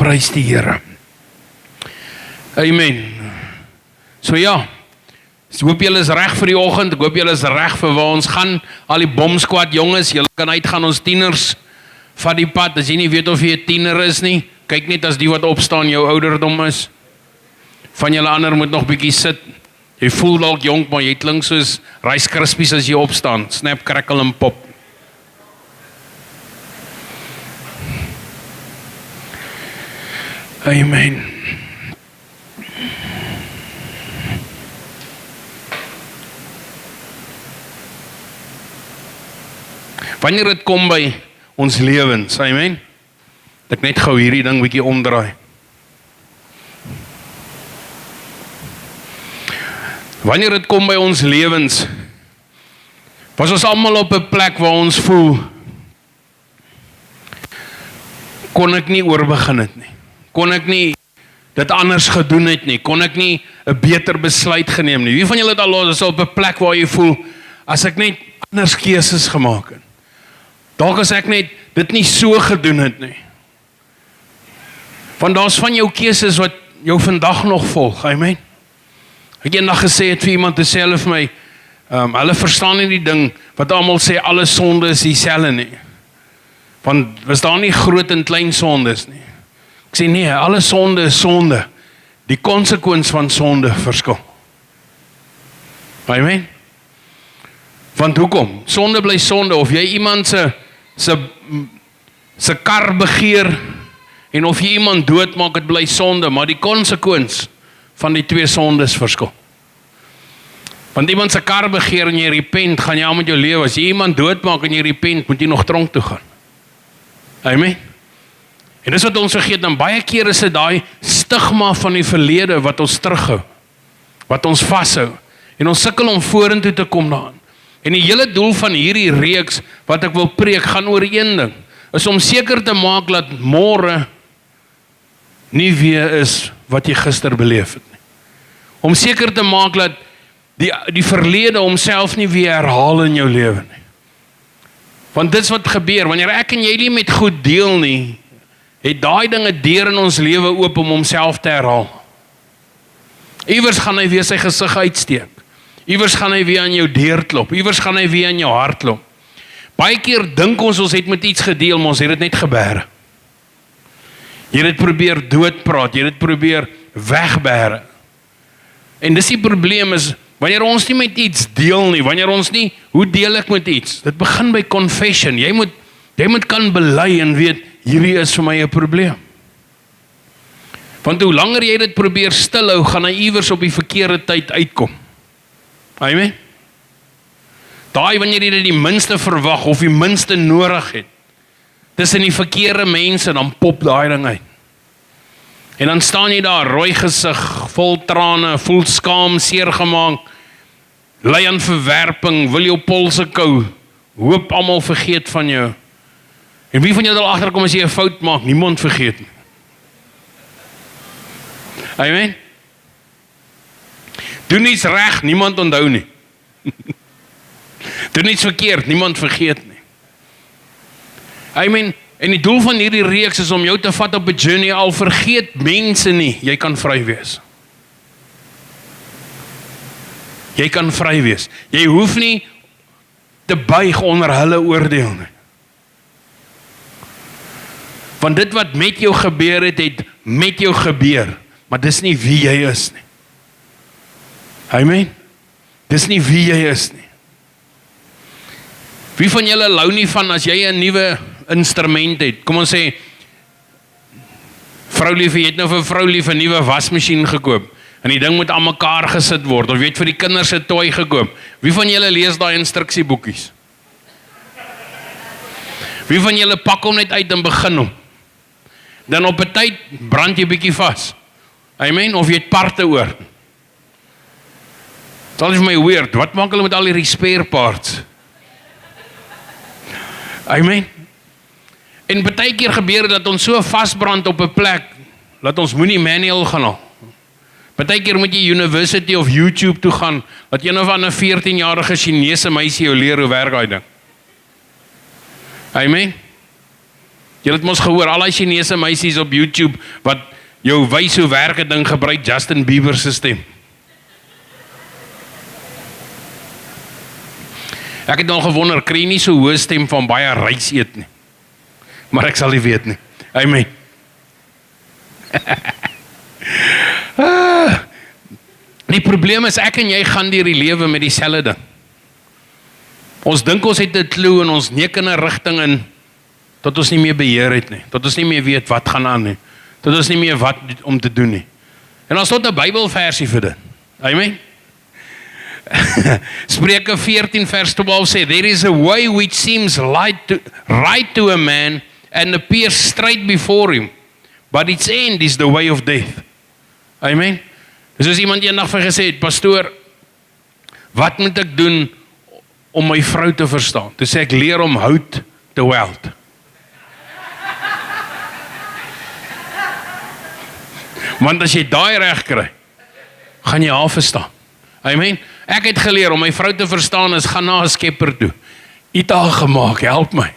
Prys die Here. Amen. So ja, ek hoop julle is reg vir die oggend, ek hoop julle is reg vir waar ons gaan. Al die bomsquad jonges, julle kan uitgaan, ons tieners vat die pad. As jy nie weet of jy 'n tiener is nie, kyk net as die wat opstaan jou ouderdom is. Van julle ander moet nog bietjie sit. Jy voel dalk jonk, maar jy klink soos Rice Krispies as jy opstaan. Snap, crackle en pop. Amen. Wanneer dit kom by ons lewens, amen. Ek net gou hierdie ding bietjie omdraai. Wanneer dit kom by ons lewens, was ons almal op 'n plek waar ons voel, kon ek nie oorbegin het nie. Kon ek nie dit anders gedoen het nie. Kon ek nie 'n beter besluit geneem nie. Wie van julle het al is op 'n plek waar jy voel, as ek net anders keuses gemaak het. Dalk as ek net dit nie so gedoen het nie. Want daar's van jou keuses wat jou vandag nog volg, amen. Ek het eendag gesê het vir iemand, sê hulle vir my, hulle verstaan nie die ding, wat almal sê, alle sonde is dieselfde nie. Want was daar nie groot en klein sondes nie. Ek sê nee, alle sonde is sonde. Die konsekwens van sonde verskil. Amen. Want hoekom? Sonde bly sonde, of jy iemand se kar begeer, en of jy iemand doodmaak, het bly sonde, maar die konsekwens van die twee sondes verskil. Want iemand se kar begeer en jy repent, gaan jy aan met jou lewe. As jy iemand doodmaak en jy repent, moet jy nog tronk toe gaan. Amen. En dis wat ons vergeet, dan baie keer is dit daai stigma van die verlede wat ons terughou, wat ons vashou, en ons sukkel om vorentoe te kom daarin. En die hele doel van hierdie reeks, wat ek wil preek, gaan oor een ding, is om seker te maak dat môre nie weer is wat jy gister beleef het nie. Om seker te maak dat die verlede homself nie weer herhaal in jou lewe nie. Want dit is wat gebeur, wanneer ek en jy nie met goed deel nie, het daai dinge deur in ons lewe oop om homself te herhaal. Iewers gaan hy weer sy gesig uitsteek. Iewers gaan hy weer aan jou deur klop. Iewers gaan hy weer aan jou hart klop. Baie keer dink ons het met iets gedeel, maar ons het dit net gebeere. Jy het dit probeer doodpraat, jy het dit probeer wegbere. En dis die probleem is, wanneer ons nie met iets deel nie, wanneer ons nie, hoe deel ek met iets? Dit begin by confession. Jy moet kan bely en weet, hierdie is vir my 'n probleem. Want hoe langer jy dit probeer stilhou, gaan hy iewers op die verkeerde tyd uitkom. Amen. Daai wanneer jy dit die minste verwag of die minste nodig het, tussen die verkeerde mense, dan pop daai ding uit. En dan staan jy daar, rooi gesig, vol trane, voel skaam, seergemaak, ly aan verwerping, wil jou polse kou, hoop almal vergeet van jou. En wie van jou al agterkom as jy 'n fout maak, niemand vergeet nie. Amen. Doen iets reg, niemand onthou nie. Doen iets verkeerd, niemand vergeet nie. Amen. En die doel van hierdie reeks is om jou te vat op 'n journey, al vergeet mense nie, jy kan vry wees. Jy kan vry wees. Jy hoef nie te buig onder hulle oordeel nie. Want dit wat met jou gebeur het, het met jou gebeur, maar dis nie wie jy is nie. Amen. Dis nie wie jy is nie. Wie van julle lou nie van as jy 'n nuwe instrument het? Kom ons sê, vroulief, jy het nou vir vroulief 'n nuwe wasmasjien gekoop, en die ding moet aan mekaar gesit word, of jy het vir die kinders 'n toy gekoop. Wie van julle lees daai instruksieboekies? Wie van julle pak hom net uit en begin hom? Dan op 'n tyd brand jy bietjie vas. Amen, of jy het parte oor. Dit is vir my weird, wat maak hulle met al hierdie spare parts? Amen. En baie keer gebeur dat ons so vasbrand op 'n plek, dat ons moenie manual gaan haal. Baie keer moet jy University of YouTube toe gaan, dat een of ander 14-jarige Chinese meisie jou leer hoe werk daai ding. Amen. Jy het mos gehoor, al die Chinese meisies op YouTube, wat jou wys hoe werk 'n ding, gebruik Justin Bieber se stem. Ek het al gewonder, kry nie so hoë stem van baie rys eet nie. Maar ek sal nie weet nie. Amen. Die probleem is, ek en jy gaan deur die lewe met dieselfde ding. Ons dink ons het 'n klou en ons neek in 'n rigting in, tot ons nie meer beheer het nie, tot ons nie meer weet wat gaan aan nie, tot ons nie meer wat om te doen nie. En ons het 'n Bybelversie vir dit. Amen. Spreuke 14 vers 12 sê, there is a way which seems right to a man and appears straight before him, but its end is the way of death. Amen. Dus as iemand eendag vir gesê het, pastoor, wat moet ek doen om my vrou te verstaan? Toe sê ek, leer om hout te weld. Want as jy daai reg kry, gaan jy haar verstaan. Amen. Ek het geleer om my vrou te verstaan is, gaan na 'n skepper toe. Iets haar gemaak, help my.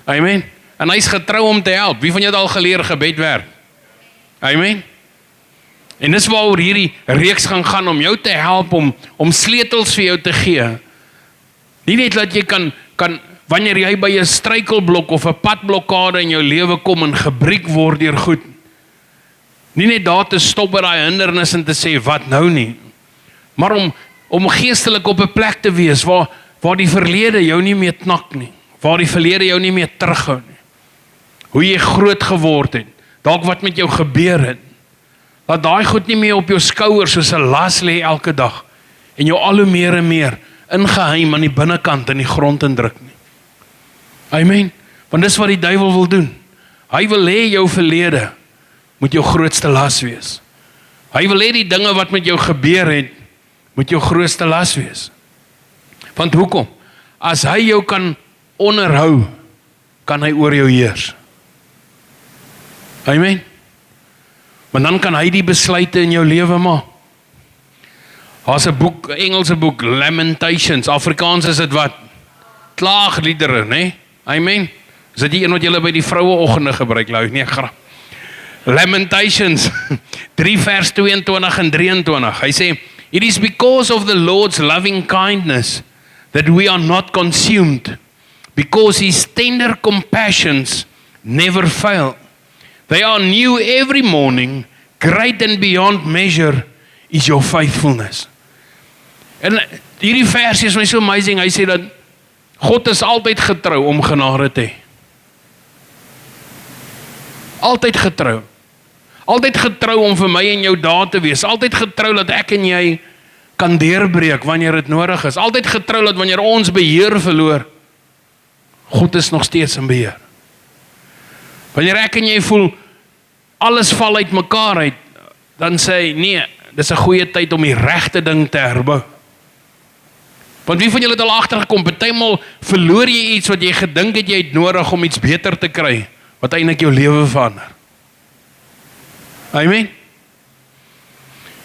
Amen. En hy's getrou om te help. Wie van julle het al geleer gebed werk? Amen. En dis waaroor hierdie reeks gaan om jou te help, om sleutels vir jou te gee. Nie net dat jy kan wanneer jy by 'n struikelblok of 'n padblokkade in jou lewe kom en gebreek word deur goed, nie net daar te stop by daai hindernis en te sê, wat nou nie, maar om geestelik op 'n plek te wees, waar die verlede jou nie meer knak nie, waar die verlede jou nie meer terughou nie, hoe jy groot geword het, dalk wat met jou gebeur het, dat daai goed nie meer op jou skouers soos 'n las lê elke dag, en jou al hoe meer en meer ingeheim aan die binnekant in die grond indruk nie. Amen. Want dis wat die duiwel wil doen. Hy wil hê jou verlede moet jou grootste las wees. Hy wil hê die dinge wat met jou gebeur het, moet jou grootste las wees. Want hoekom? As hy jou kan onderhou, kan hy oor jou heers. Amen. Want dan kan hy die besluite in jou lewe maak. Daar's 'n boek, 'n Engelse boek, Lamentations. Afrikaans is dit wat? Klaagliedere, né? Amen. Is dit die een wat julle by die vroueoggende gebruik, Lou? Nee, grap. Lamentations 3 vers 22 en 23. Hy sê, it is because of the Lord's loving kindness that we are not consumed, because his tender compassions never fail. They are new every morning, great and beyond measure is your faithfulness. En hierdie versie is my so amazing, hy sê dat God is altyd getrou om genade te hê. Altyd getrou. Altyd getrou om vir my en jou daar te wees. Altyd getrou dat ek en jy kan deurbreek wanneer dit nodig is. Altyd getrou dat wanneer ons beheer verloor, God is nog steeds in beheer. Wanneer ek en jy voel, alles val uit mekaar uit, dan sê hy, nee, dis 'n goeie tyd om die regte ding te herbou. Want wie van julle het al agtergekom, partymal verloor jy iets wat jy gedink het jy het nodig om iets beter te kry, wat eintlik jou lewe verander. Amen.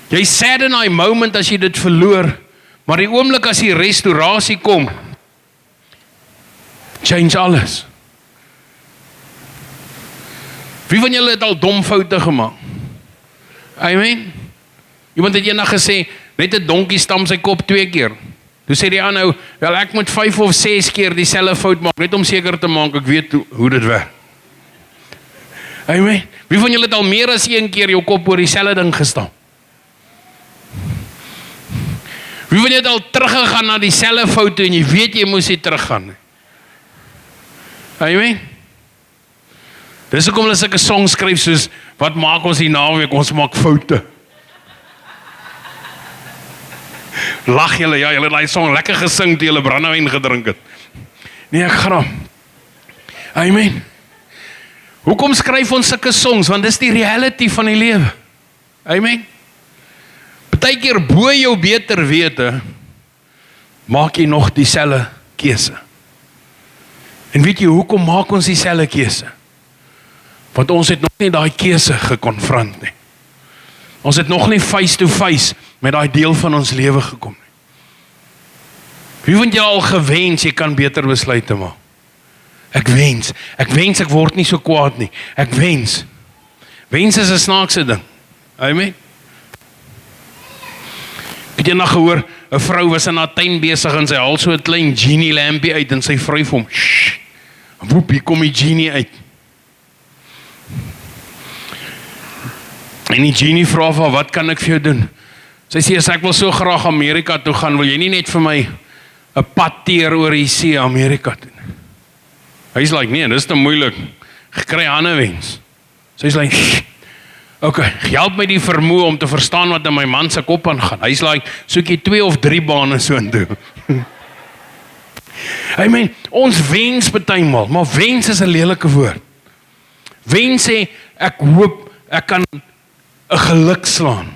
Jy sad in daai moment as jy dit verloor, maar die oomblik as die restaurasie kom, change alles. Wie van julle het al dom foute gemaak? Amen. Iemand het eendag gesê, net 'n donkie stamp sy kop 2 keer. Toe sê die ander, wel ek moet 5 of 6 keer dieselfde fout maak, net om seker te maak, ek weet hoe dit werk. Amen. Wie van julle het al meer as 1 keer jou kop oor dieselfde ding gestamp? Wie van julle het al teruggegaan na dieselfde foute en jy weet jy moes nie teruggaan? Amen. Dis hoekom hulle sulke songs skryf soos, wat maak ons die naweek, ons maak foute. Lag julle, ja, julle het daai song lekker gesing toe julle brandewyn gedrink het. Nee, ek grap. Amen. Hoekom skryf ons sulke songs? Want dis die reality van die lewe. Amen. Partykeer bo jou beter wete, maak jy nog dieselfde keuse. En weet jy, hoekom maak ons dieselfde keuse? Want ons het nog nie daai keuse gekonfront nie. Ons het nog nie face to face met daai deel van ons lewe gekom nie. Wie van julle al gewens jy kan beter besluite maak? Ek wens ek word nie so kwaad nie. Ek wens. Wens is 'n snaakse ding. Amen. Het jy nog gehoor, 'n vrou was in haar tuin besig en sy haal so 'n klein genie lampie uit en sy vryf hom. Shh. Woep, hier kom die genie uit. En die genie vra vir, wat kan ek vir jou doen? Sy sê, as ek wil so graag Amerika toe gaan, wil jy nie net vir my 'n pad teer oor die see Amerika toe? Hy's like, nee, dis te moeilik. Ek kry 'n ander wens. Sy's like, okay, help my die vermoë om te verstaan wat in my man se kop aangaan. Hy's like, soek jy 2 of 3 bane soontoe. I mean, ons wens partymal, maar wens is 'n lelike woord. Wens sê, ek hoop ek kan 'n geluk slaan.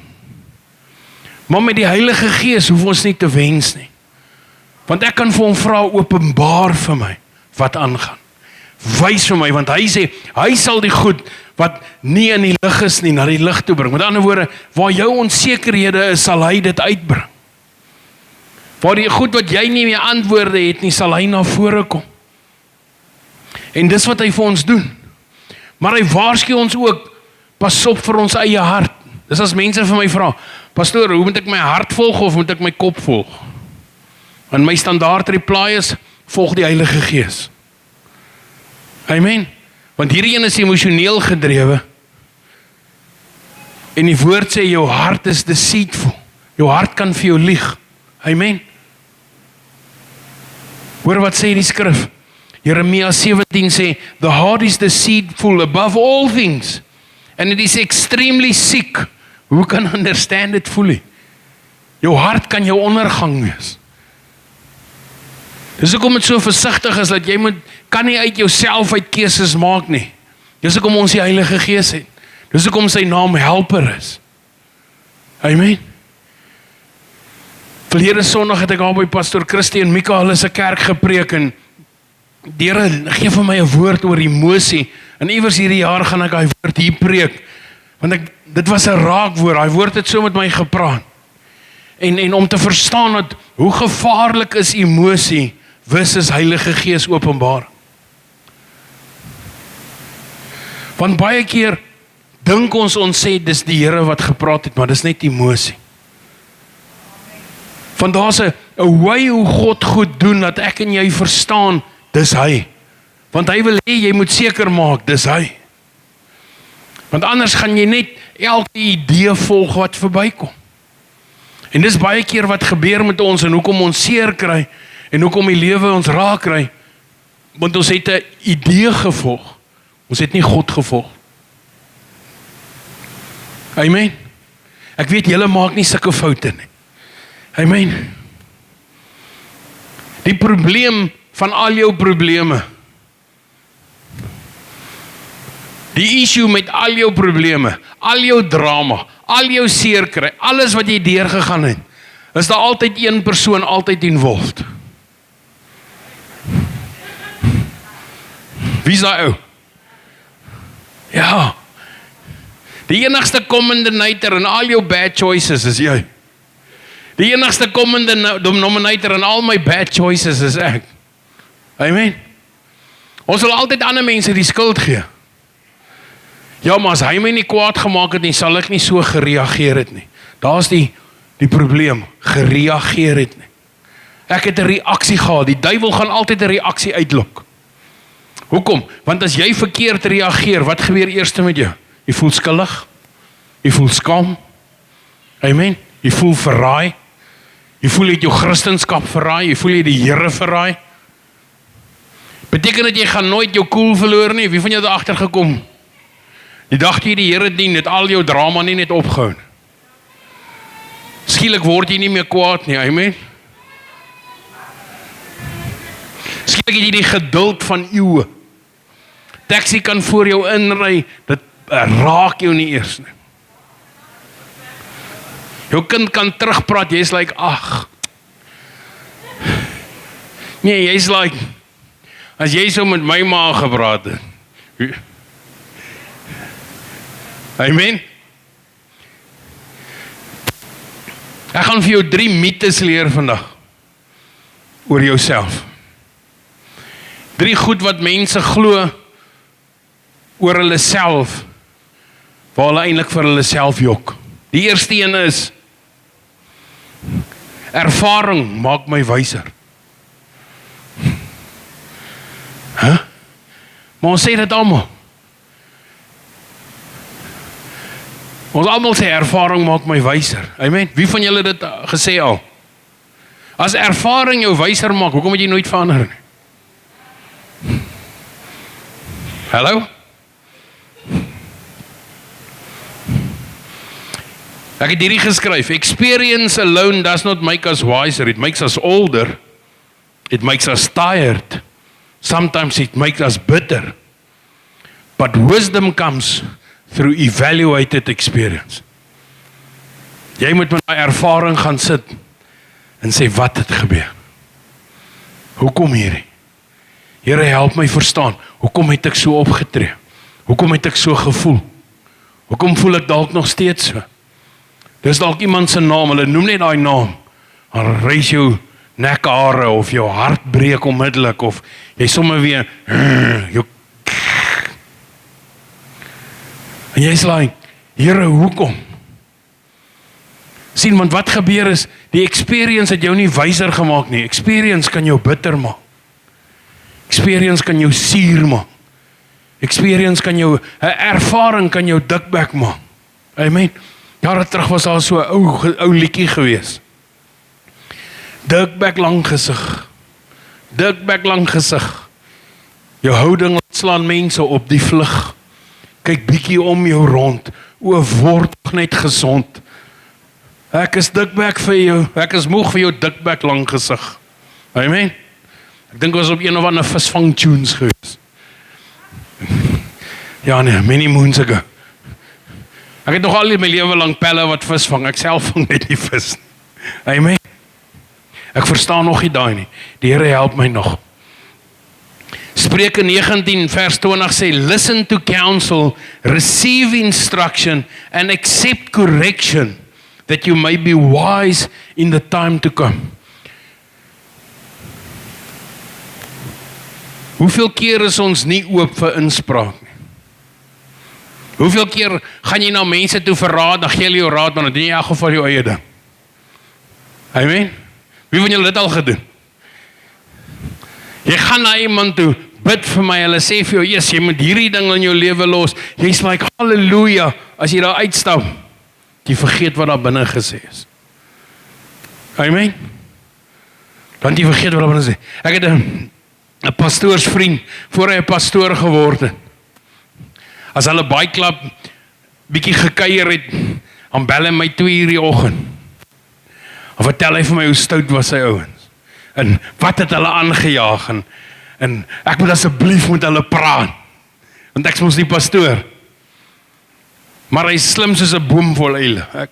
Maar met die Heilige Gees hoef ons nie te wens nie. Want ek kan vir hom vra, openbaar vir my wat aangaan. Wys vir my, want hy sê, hy sal die goed wat nie in die lig is nie, na die lig toe bring. Met ander woorde, waar jou onsekerhede is, sal hy dit uitbring. Waar die goed wat jy nie meer antwoorde het nie, sal hy na vore kom. En dis wat hy vir ons doen. Maar hy waarsku ons ook, pas op vir ons eie hart. Dis as mense vir my vra, pastoor, hoe moet ek my hart volg of moet ek my kop volg? En my standaard reply is, volg die Heilige Gees. Amen. Want hierdie een is emosioneel gedrewe. En die woord sê, jou hart is deceitful. Jou hart kan vir jou lieg. Amen. Hoor wat sê die skrif? Jeremia 17 sê, the heart is deceitful above all things, and it is extremely sick. Who can understand it fully? Jou hart kan jou ondergang wees. Dis hoekom dit so versigtig is, dat jy kan nie uit jouself uit keuses maak nie. Dis hoekom ons die Heilige Gees het. Dis hoekom sy naam Helper is. Amen. Verlede Sondag het ek al by Pastor Christie en Mika hulle se kerk gepreek en Here, gee vir my 'n woord oor emosie. En iewers hierdie jaar gaan ek daai woord hier preek. Want dit was 'n raakwoord. Daai woord het so met my gepraat. En om te verstaan dat hoe gevaarlik is emosie versus Heilige Gees openbaar. Want baie keer dink ons sê dis die Here wat gepraat het, maar dis net emosie. Want daar's 'n way hoe God goed doen dat ek en jy verstaan, dis hy. Want hy wil hê jy moet seker maak, dis hy. Want anders gaan jy net elke idee volg wat verbykom. En dis baie keer wat gebeur met ons en hoekom ons seer kry en hoekom die lewe ons raak kry. Want ons het 'n idee gevolg. Ons het nie God gevolg. Amen. Ek weet julle maak nie sulke foute nie. Amen. Die probleem van al jou probleme. Die issue met al jou probleme, al jou drama, al jou seer kry, alles wat jy deurgegaan het, is daar altyd een persoon altyd involved. Wie is daai ou? Ja. Die enigste common denominator in al jou bad choices is jy. Die enigste common denominator in al my bad choices is ek. Amen. Ons wil altyd ander mense die skuld gee. Ja, maar as hy my nie kwaad gemaak het nie, sal ek nie so gereageer het nie. Daar's die probleem, gereageer het nie. Ek het 'n reaksie gehad, die duiwel gaan altyd 'n reaksie uitlok. Hoekom? Want as jy verkeerd reageer, wat gebeur eers met jou? Jy voel skuldig, jy voel skaam, amen, jy voel verraai, jy voel jy het jou Christendom verraai, jy voel jy die Here verraai. Beteken dat jy gaan nooit jou koel verloor nie, wie van jou het agtergekom? Die dag jy die Here dien, het al jou drama nie net opgehou. Skielik word jy nie meer kwaad nie, amen. Skielik het jy die geduld van eeue. Taxi kan voor jou inry, dit raak jou nie eers nie. Jou kind kan terugpraat, jy's like, ag. Nee, jy's like, as jy so met my ma gepraat het. Amen. Ek gaan vir jou 3 mites leer vandag oor jouself. 3 goed wat mense glo oor hulle self, waar hulle eintlik vir hulle self jok. Die eerste een is, ervaring maak my wyser. Maar ons sê dit almal. Ons almal sê ervaring maak my wyser. Amen. Wie van julle het dit gesê al? As ervaring jou wyser maak, hoekom moet jy nooit verander nie? Hallo? Ek het hierdie geskryf, experience alone does not make us wiser, it makes us older, it makes us tired, sometimes it makes us bitter, but wisdom comes through evaluated experience. Jy moet met my ervaring gaan sit, en sê, wat het gebeur? Hoekom hierdie? Here, help my verstaan, hoekom het ek so opgetree? Hoekom het ek so gevoel? Hoekom voel ek dalk nog steeds so? Dis dalk iemand se naam, hulle noem net daai naam, dan reis jou nekhare, of jou hart breek onmiddellik, of jy sommer weer, jou, en jy is like, Here, hoekom? Sien, want wat gebeur is, die experience het jou nie wyser gemaak nie, experience kan jou bitter maak, experience kan jou suur maak, experience kan jou, 'n ervaring kan jou dikbek maak, amen. Jare terug was daar so 'n ou liedjie gewees, dikbek lang gesig, jou houding slaan mense op die vlug, kyk bietjie om jou rond, word net gesond, ek is dikbek vir jou, ek is moeg vir jou dikbek lang gesig, amen. Ek dink was op een of ander visvang tunes gewees, ja nee, many moons ago. Ek het nog al my lewe lang pelle wat vis vang, ek self vang net die vis. Amen. Ek verstaan nog nie daai nie. Die Here help my nog. Spreuke 19 vers 20 sê, listen to counsel, receive instruction, and accept correction, that you may be wise in the time to come. Hoeveel keer is ons nie oop vir inspraak nie? Hoeveel keer gaan jy na mense toe vir raad, dan gee hulle jou raad, maar dan doen jy in elk geval jou eie ding. Amen? Wie van julle dit al gedoen? Jy gaan na iemand toe, bid vir my, hulle sê vir jou, yes, jy moet hierdie ding in jou lewe los, jy's like, halleluja, as jy daar uitstap, jy vergeet wat daar binne gesê is. Amen? Want jy vergeet wat daar binne sê. Ek het 'n pastoorsvriend, voor hy 'n pastoor geword het, as hulle baieklub bietjie gekuier het, dan bel hy my 2 uur die oggend. Dan vertel hy vir my hoe stout was sy ouens. En wat het hulle aangejaag, en ek moet asseblief met hulle praat, want ek is mos die pastoor. Maar hy is slim soos 'n boom vol eile.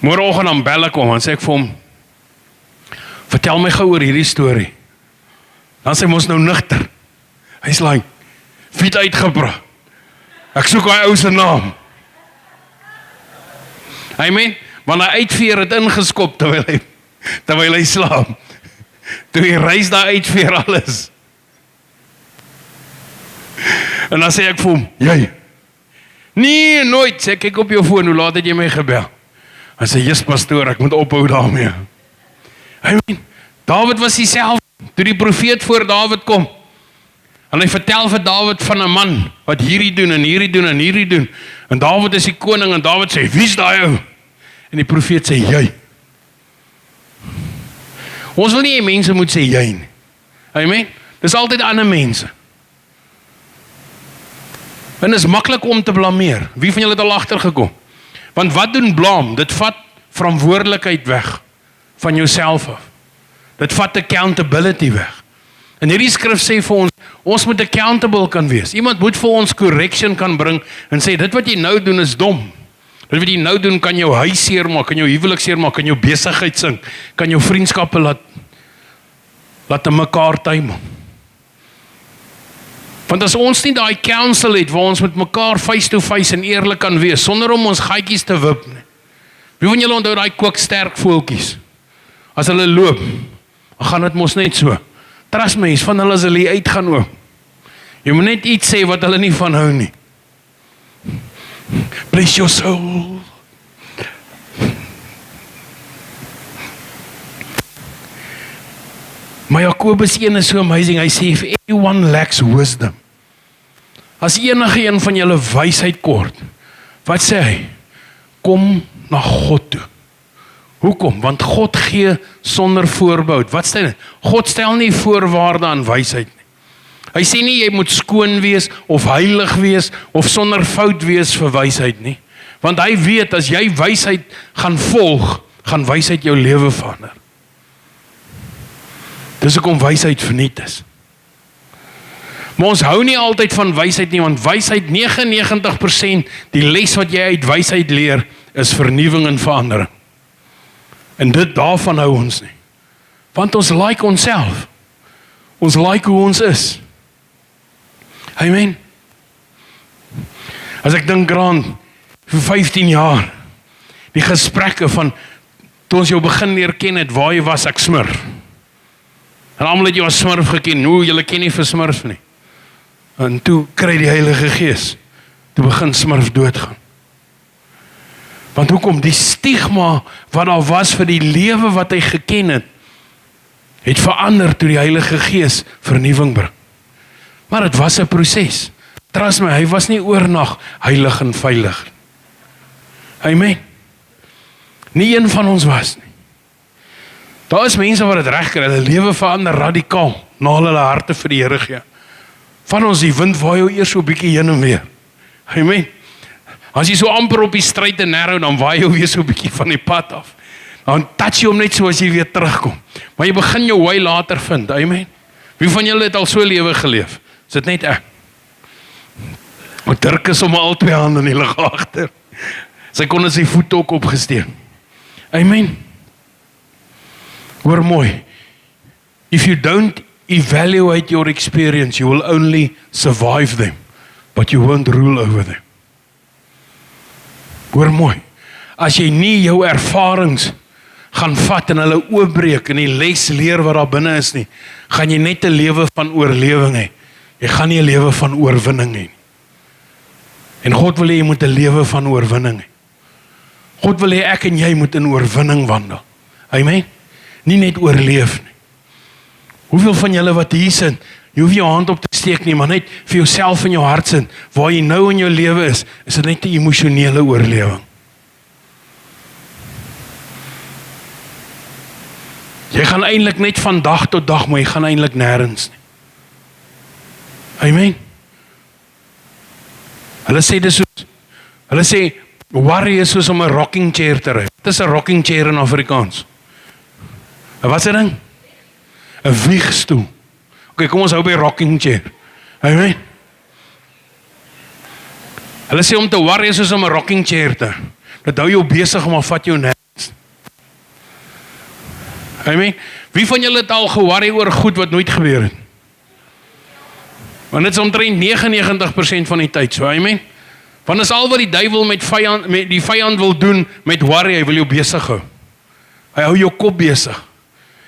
Môreoggend dan bel ek hom, en sê ek vir hom, vertel my gou oor hierdie storie. Dan sê hy mos nou nugter. Hy's like, wie het uitgepraat? Ek soek hy ou se naam. Amen. Want hy uitveer het ingeskop terwyl hy slaap. Toe hy reis daar uitveer alles. En dan sê ek vir hom, jy, nee, nooit, sê kyk op jou foon, hoe laat het jy my gebel? Hy sê, yes pastoor, ek moet ophou daarmee. Amen. Dawid was dieselfde, toe die profeet voor Dawid kom, en hy vertel vir Dawid van 'n man, wat hierdie doen, en hierdie doen, en hierdie doen, en Dawid is die koning, en Dawid sê, wie is daai ou? En die profeet sê, jy. Ons wil nie mense moet sê, jy nie. Amen? Dis altyd ander mense. En is maklik om te blameer. Wie van julle het al agtergekom? Want wat doen blame? Dit vat verantwoordelikheid weg, van jouself af. Dit vat accountability weg. En hierdie skrif sê vir ons moet accountable kan wees. Iemand moet vir ons correction kan bring, en sê, dit wat jy nou doen is dom. Dit wat jy nou doen kan jou huis seermaak, kan jou huwelik seermaak, kan jou besigheid sink, kan jou vriendskappe laat mekaar tuimel. Want as ons nie daai counsel het, waar ons met mekaar face to face en eerlik kan wees, sonder om ons gaatjies te wip, wie van julle onthou daai kooksterk voeltjies? As hulle loop, dan gaan dit mos net so. Trust my, van hulle as hulle hier uitgaan ook. Jy moet net iets sê wat hulle nie van hou nie. Bless your soul. Maar Jakobus 1 is so amazing, hy sê, if anyone lacks wisdom, as enige een van julle wysheid kort, wat sê hy? Kom na God toe. Hoekom? Want God gee sonder voorbehoud. Wat stel hy? God stel nie voorwaarde aan wysheid nie. Hy sê nie jy moet skoon wees, of heilig wees, of sonder fout wees vir wysheid nie. Want hy weet, as jy wysheid gaan volg, gaan wysheid jou lewe verander. Dis hoekom wysheid verniet is. Maar ons hou nie altyd van wysheid nie, want wysheid 99%, die les wat jy uit wysheid leer, is vernuwing en verandering. En dit daarvan hou ons nie. Want ons like onsself. Ons like hoe ons is. Amen. As ek dink aan vir 15 jaar, die gesprekke van, toe ons jou begin leer ken het, waar jy was, ek smurf. En almal het jou as smurf geken, julle ken nie vir smurf nie. En toe kry die Heilige Gees, toe begin smurf doodgaan. Want hoekom? Die stigma wat daar was vir die lewe wat hy geken het verander toe die Heilige Gees vernuwing bring. Maar dit was 'n proses. Trust my, hy was nie oornag heilig en veilig. Amen. Nie een van ons was nie. Daar is mense wat dit reg kry, hulle lewe verander radikaal, na hulle harte vir die Here gee. Van ons, die wind waai jou eers so 'n bietjie heen en weer. Amen. As jy so amper op die stryd en narrow, dan waai jou weer so 'n bietjie van die pad af. Dan touch jy hom net so as jy weer terugkom. Maar jy begin jou way later vind. Amen. Wie van julle het al so lewe geleef? Is dit net ek? Want Dirk is sommer al twee hande in die lug agter. Sy kon in sy voet ook opgesteek. Amen. Hoor mooi. If you don't evaluate your experience, you will only survive them, but you won't rule over them. Hoor mooi. As jy nie jou ervarings gaan vat en hulle oopbreek en die les leer wat daar binne is nie, gaan jy net 'n lewe van oorlewing hê. Jy gaan nie 'n lewe van oorwinning hê nie. En God wil hê jy moet 'n lewe van oorwinning hê. God wil hê ek en jy moet in oorwinning wandel. Amen. Nie net oorleef nie. Hoeveel van julle wat hier sit, jy hoef jou hand op te steek nie, maar net vir jouself in jou hart sit, waar jy nou in jou lewe is dit net 'n emosionele oorlewing. Jy gaan eintlik net van dag tot dag, maar jy gaan eintlik nêrens nie. Amen. Hulle sê, worry is soos om 'n rocking chair te ry. Wat is 'n rocking chair in Afrikaans? Wat is dit ding? 'n wiegstoel. Okay, kom ons hou by rocking chair. Amen. Hulle sê om te worry is soos om 'n rocking chair te. Dit hou jou besig, maar vat jou nêrens. Amen. Wie van julle het al geworry oor goed wat nooit gebeur het? Want dit is omtrent 99% van die tyd so, amen. Want is al wat die duiwel met die vyand wil doen met worry, hy wil jou besig hou. Hy hou jou kop besig.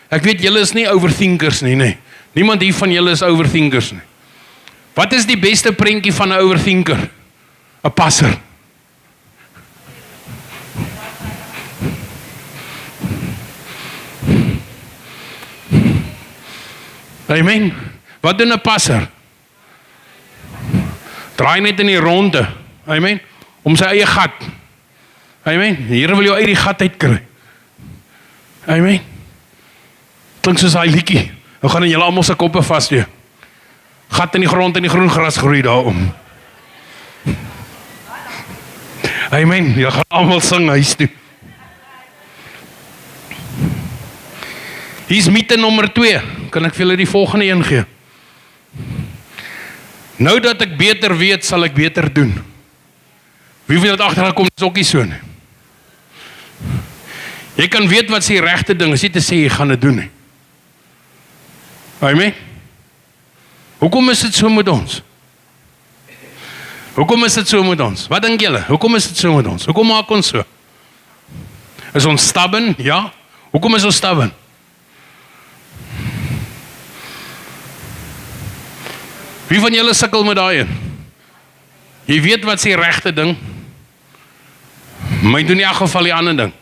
Ek weet julle is nie overthinkers nie, nee. Niemand hier van julle is overthinkers nie. Wat is die beste prentjie van 'n overthinker? 'n passer. Amen. Wat doen 'n passer? Draai net in die ronde. Amen. Om sy eie gat. Amen. Die Here wil jou uit die gat uitkry. Amen. Klink soos hy liedjie. Nou gaan julle almal se koppe vassteek. Gat in die grond en die groen gras groei daarom. Amen. Julle gaan almal sing huis toe. Hier is myte nommer 2. Kan ek vir julle die volgende een gee? Nou dat ek beter weet, sal ek beter doen. Wie wil dit agtergekom, dis ook nie so nie. Jy kan weet wat die regte ding is, nie te sê jy gaan dit doen nie. Amen. Hoekom is dit so met ons? Hoekom is dit so met ons? Wat dink julle? Hoekom is dit so met ons? Hoekom maak ons so? Is ons stubborn? Ja. Hoekom is ons stubborn? Wie van julle sukkel met daai een? Jy weet wat is die regte ding? Maar jy doen in elk geval die ander ding.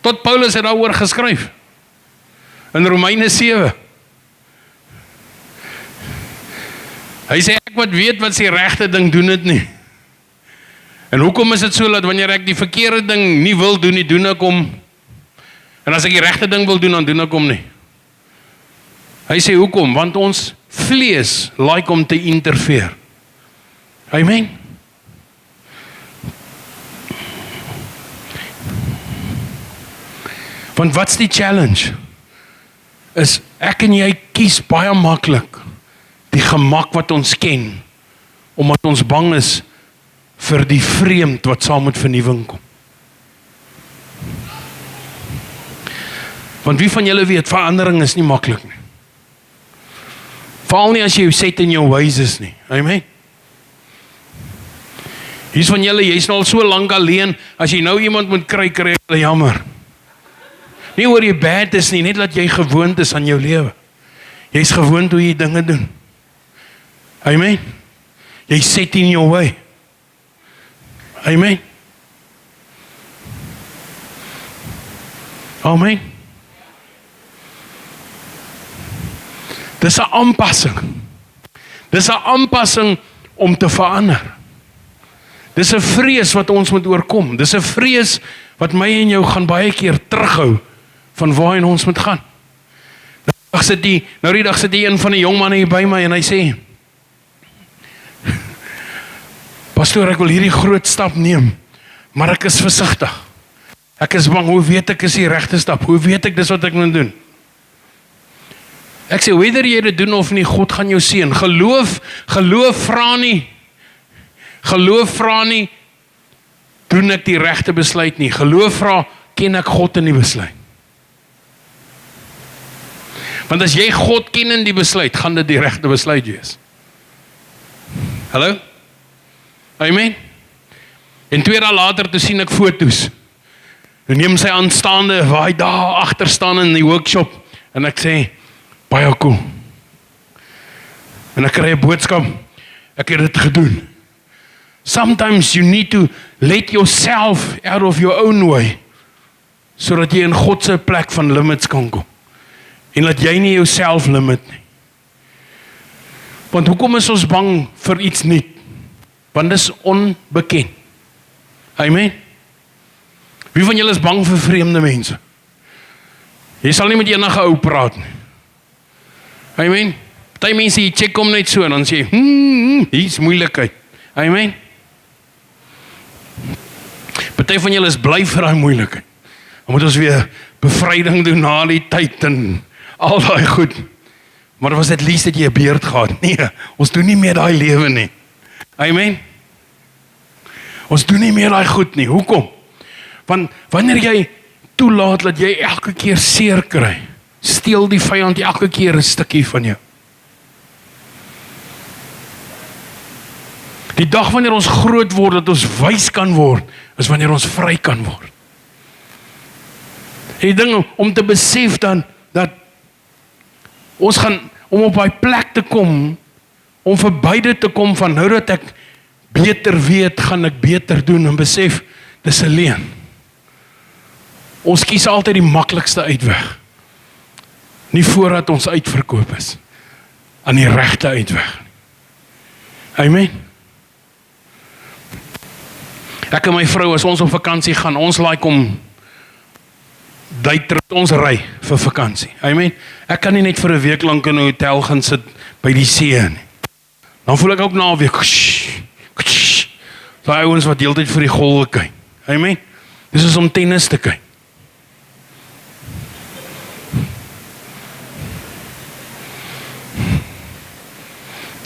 Tot Paulus het daaroor geskryf. In Romeine 7. Hy sê, ek wat weet wat is die regte ding, doen dit nie. En hoekom is dit so, dat wanneer ek die verkeerde ding nie wil doen nie, doen ek hom. En as ek die regte ding wil doen, dan doen ek hom nie. Hy sê, hoekom? Want ons vlees like om te interfeer. Amen. Want wat's die challenge? Is ek en jy kies baie maklik die gemak wat ons ken, omdat ons bang is vir die vreemd wat saam met vernuwing kom. Want wie van julle weet, verandering is nie maklik nie. Veral nie as jy set in jou ways is nie. Amen. Hier's van julle, jy's nou al so lank alleen, as jy nou iemand moet kry jy jammer. Nie oor jy bad is nie, net dat jy gewoond is aan jou lewe. Jy's gewoond hoe jy dinge doen. Amen. Jy set in jou way. Amen. Amen. Dis 'n aanpassing. Dis 'n aanpassing om te verander. Dis 'n vrees wat ons moet oorkom. Dis 'n vrees wat my en jou gaan baie keer terughou van waarheen ons moet gaan. Nou die dag sit die een van die jong manne hier by my en hy sê, pastoor, ek wil hierdie groot stap neem, maar ek is versigtig. Ek is bang, hoe weet ek is die regte stap? Hoe weet ek dis wat ek moet doen? Ek sê, whether jy dit doen of nie, God gaan jou seën. Geloof vra nie. Geloof vra nie, doen ek die regte besluit nie. Geloof vra, ken ek God in die besluit? Want as jy God ken in die besluit, gaan dit die regte besluit wees. Hallo? Amen? En 2 dae later, toe sien ek foto's. En neem sy aanstaande, waar hy daar agter staan in die workshop. En ek sê, baie cool. En ek kry 'n boodskap, ek het dit gedoen. Sometimes you need to let yourself out of your own way, sodat jy in God se plek van limits kan kom. En dat jy nie jouself limit nie. Want hoekom is ons bang vir iets nuut? Want dis onbekend. Amen. Wie van julle is bang vir vreemde mense? Jy sal nie met enige ou praat nie. Amen. Party mense, jy check hom net so, en dan sê jy, hier's moeilikheid. Amen. Party van julle is bly vir daai moeilikheid. Dan moet ons weer bevryding doen na die tyd en al daai goed. Maar was dit least dat jy 'n beerd gehad? Nee, ons doen nie meer daai lewe nie. Amen. Ons doen nie meer daai goed nie. Hoekom? Want wanneer jy toelaat dat jy elke keer seer kry, steel die vyand elke keer 'n stukkie van jou. Die dag wanneer ons groot word, dat ons wys kan word, is wanneer ons vry kan word. En die ding om te besef dan, dat ons gaan, om op daai plek te kom, om verby dit te kom van nou dat ek beter weet, gaan ek beter doen en besef, dis 'n leuen. Ons kies altyd die maklikste uitweg. Nie voordat ons uitverkoop is aan die regte uitweg. Amen. Ek en my vrou, as ons op vakansie gaan, ons like om ons ry vir vakansie. Amen. Ek kan nie net vir 'n week lank in 'n hotel gaan sit by die see nie. Dan voel ek ook na 'n week. Daai ouens wat deeltyd vir die golwe kyk. Amen. Dis is om tennis te kyk.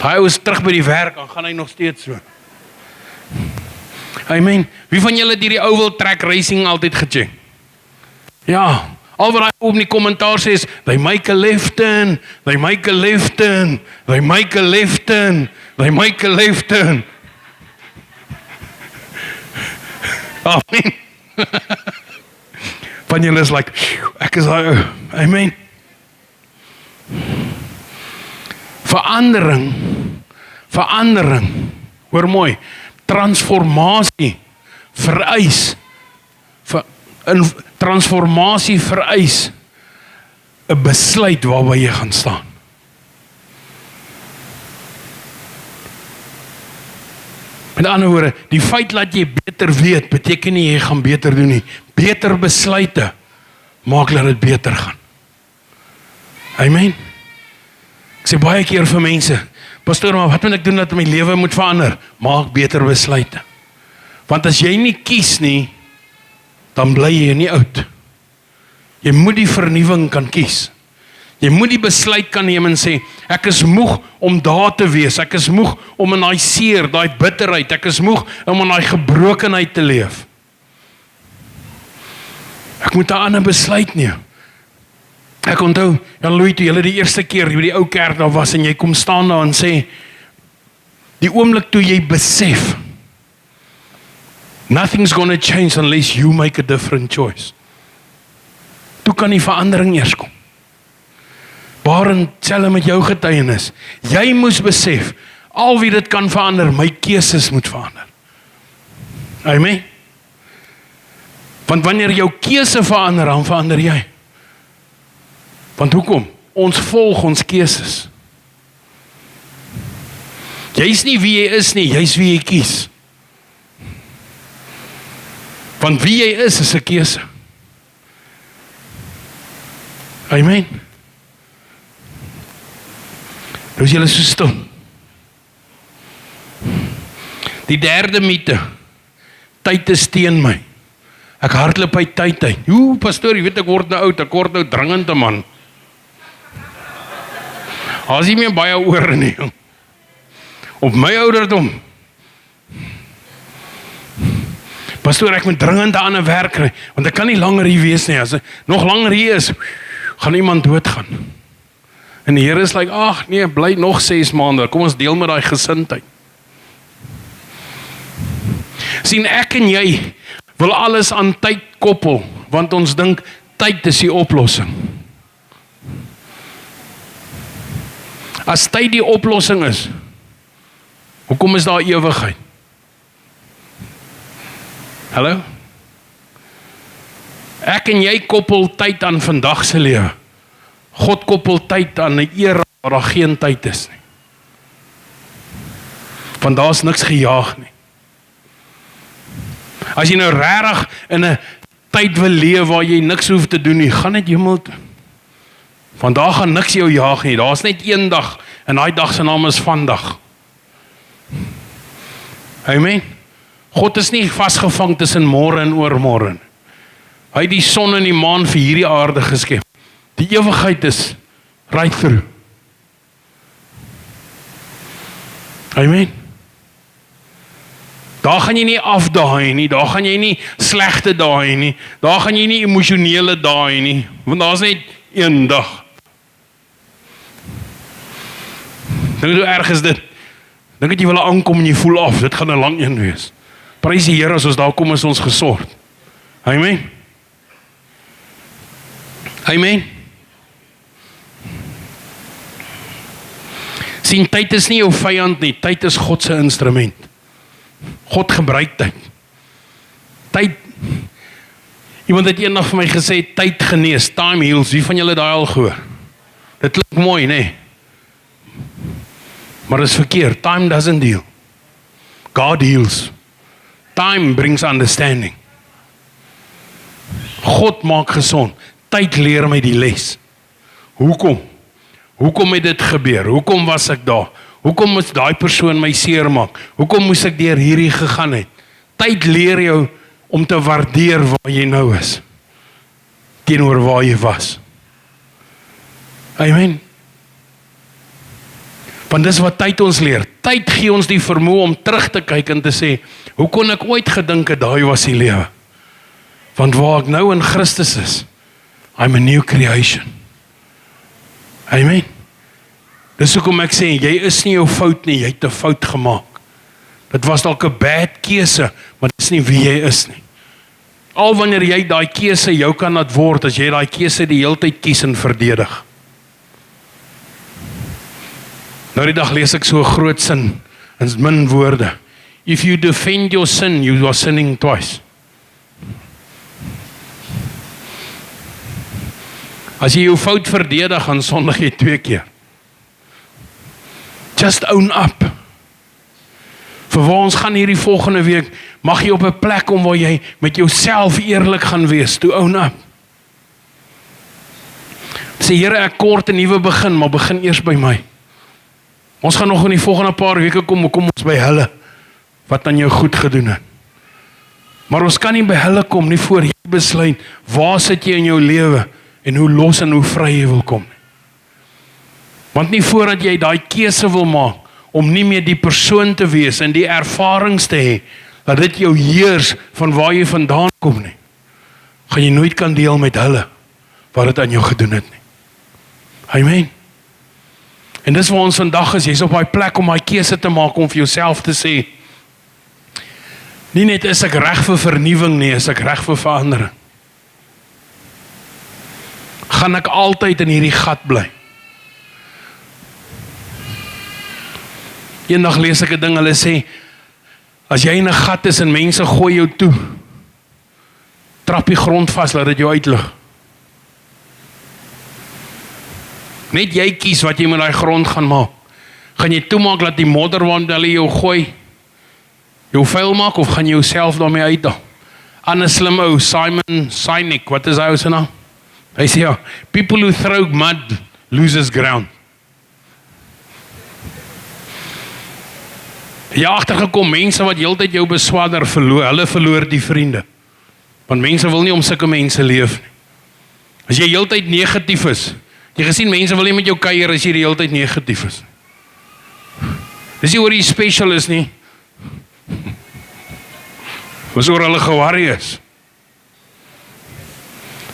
Hy is terug by die werk, dan gaan hy nog steeds so. Amen. Wie van julle het hierdie oval track racing altyd gecheck? Ja, al wat hy op die kommentaar sê is, they make a left turn, they make a left turn, they make a left turn, they make a left turn. Amen. Van julle is like, ek is daai ou. Amen. Verandering Verandering, hoor mooi, transformasie vereis, transformasie vereis 'n besluit waarby jy gaan staan. Met ander woorde, die feit dat jy beter weet, beteken nie jy gaan beter doen nie. Beter besluite maak dat dit beter gaan. Amen. Ek sê baie keer vir mense, pastoor, maar wat moet ek doen dat my lewe moet verander? Maak beter besluite. Want as jy nie kies nie, dan bly jy nie oud. Jy moet die vernuwing kan kies. Jy moet die besluit kan neem en sê, ek is moeg om daar te wees, ek is moeg om in daai seer, daai bitterheid, ek is moeg om in daai gebrokenheid te leef. Ek moet 'n ander besluit neem. Ek onthou, Louis, toe julle die eerste keer by die ou kerk daar was en jy kom staan daar en sê, die oomblik toe jy besef, nothing's gonna change unless you make a different choice. Toe kan die verandering eers kom. Baaren, selfs met jou getuienis, jy moes besef, al wie dit kan verander, my keuses moet verander. Amen. Want wanneer jou keuse verander, dan verander jy. Want hoekom? Ons volg ons keuses. Jy's nie wie jy is nie, jy's wie jy kies. Want wie jy is 'n keuse. Amen. Nou is julle so stil. Die derde mite, tyd is teen my. Ek hardloop by tyd uit. Pastoor, jy weet ek word nou oud, ek word nou dringend 'n man. As jy meer baie oor nie. Op my ouderdom. Pastoor, ek moet dringend 'n ander werk kry, want ek kan nie langer hier wees nie. As ek nog langer hier is, gaan iemand doodgaan. En die Here is like, ag nee, bly nog 6 maande, kom ons deel met daai gesindheid. Sien, ek en jy wil alles aan tyd koppel, want ons dink, tyd is die oplossing. As tyd die oplossing is, hoekom is daar ewigheid? Hallo? Ek en jy koppel tyd aan vandag se lewe. God koppel tyd aan 'n era waar daar geen tyd is nie. Want daar's niks gejaag nie. As jy nou regtig in 'n tyd wil leef waar jy niks hoef te doen nie, gaan net hemel toe. Want daar gaan niks jou jaag nie. Daar's net een dag en daai dag se naam is vandag. Amen. God is nie vasgevang tussen môre en oormôre. Hy het die son en die maan vir hierdie aarde geskep. Die ewigheid is right through. Amen. Daar gaan jy nie afdaai nie, daar gaan jy nie slegte daai nie, daar gaan jy nie emosionele daai nie, want daar's net een dag. Dink hoe erg is dit? Dink jy wil aankom en jy voel af, dit gaan 'n lang een wees. Prys die Here as ons daar kom is ons gesort. Amen. Amen. Sien, tyd is nie jou vyand nie, tyd is God se instrument. God gebruik tyd. Tyd. Iemand het eendag vir my gesê, tyd genees, time heals. Wie van julle daai al gehoor? Dit klink mooi, nee. Maar dit is verkeerd. Time doesn't heal. God heals. Time brings understanding. God maak gesond. Tyd leer my die les. Hoekom? Hoekom het dit gebeur? Hoekom was ek daar? Hoekom moes daai persoon my seermaak? Hoekom moes ek deur hierdie gegaan het? Tyd leer jou om te waardeer waar jy nou is, teenoor waar jy was. Amen. Want dis wat tyd ons leer. Tyd gee ons die vermoë om terug te kyk en te sê, hoe kon ek ooit gedink het daai was die lewe? Want waar ek nou in Christus is, I'm a new creation. Amen. Dis hoekom ek sê, jy is nie jou fout nie, jy het 'n fout gemaak. Dit was dalk 'n bad keuse, maar dit is nie wie jy is nie. Al wanneer jy daai keuse jou kan laat word, as jy daai keuse die hele tyd kies en verdedig. Nou die dag lees ek so 'n groot sin, in min woorde. If you defend your sin, you are sinning twice. As jy jou fout verdedig, dan sondig jy 2 keer. Just own up. Vir waar ons gaan hierdie volgende week, mag jy op 'n plek kom waar jy met jouself eerlik gaan wees, to own up. Sê Here, ek kort 'n nuwe begin, maar begin eers by my. Ons gaan nog in die volgende paar weke kom ons by hulle, wat aan jou goed gedoen het. Maar ons kan nie by hulle kom, nie voor jy besluit, waar sit jy in jou lewe, en hoe los en hoe vry jy wil kom. Want nie voordat jy daai keuse wil maak, om nie meer die persoon te wees, en die ervarings te hê, dat dit jou heers, van waar jy vandaan kom nie, gaan jy nooit kan deel met hulle, wat het aan jou gedoen het nie. Amen. En dis waar ons vandag is, jy is op die plek om die keuse te maak, om vir jouself te sê, nie net is ek reg vir vernuwing nie, is ek reg vir verandering. Gaan ek altyd in hierdie gat bly? Eendag lees ek 'n ding, hulle sê, as jy in 'n gat is en mense gooi jou toe, trap die grond vas, laat dit jou uitlig. Net jy kies wat jy met daai grond gaan maak. Gaan jy toemaak dat die modder wat hulle jou gooi, jou vuil maak, of gaan jy jouself daarmee uitdaag? Ander slim ou, Simon Sinek, wat is hy ou se naam? Hy sê ja, people who throw mud loses ground. Jy agtergekom, mense wat heeltyd jou beswadder verloor, hulle verloor die vriende. Want mense wil nie om sulke mense leef nie. As jy heeltyd negatief is, jy gesien mense wil nie met jou kuier as jy die heeltyd negatief is. Dis nie oor jy special is nie. Dis oor hulle geworry is.